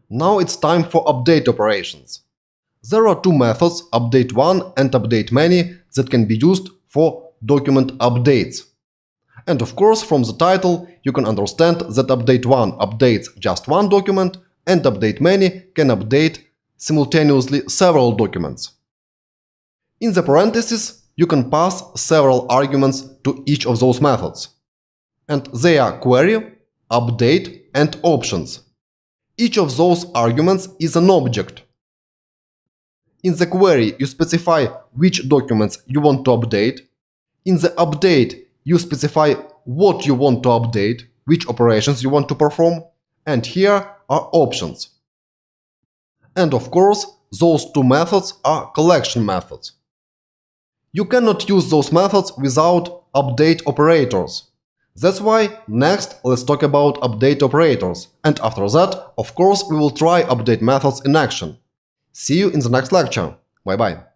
Now it's time for update operations. There are two methods, updateOne and updateMany, that can be used for document updates. And of course, from the title, you can understand that updateOne updates just one document and updateMany can update simultaneously several documents. In the parentheses, you can pass several arguments to each of those methods. And they are query, update, and options. Each of those arguments is an object. In the query, you specify which documents you want to update. In the update, you specify what you want to update, which operations you want to perform, and here are options. And of course, those two methods are collection methods. You cannot use those methods without update operators. That's why next let's talk about update operators, and after that, of course, we will try update methods in action. See you in the next lecture. Bye bye.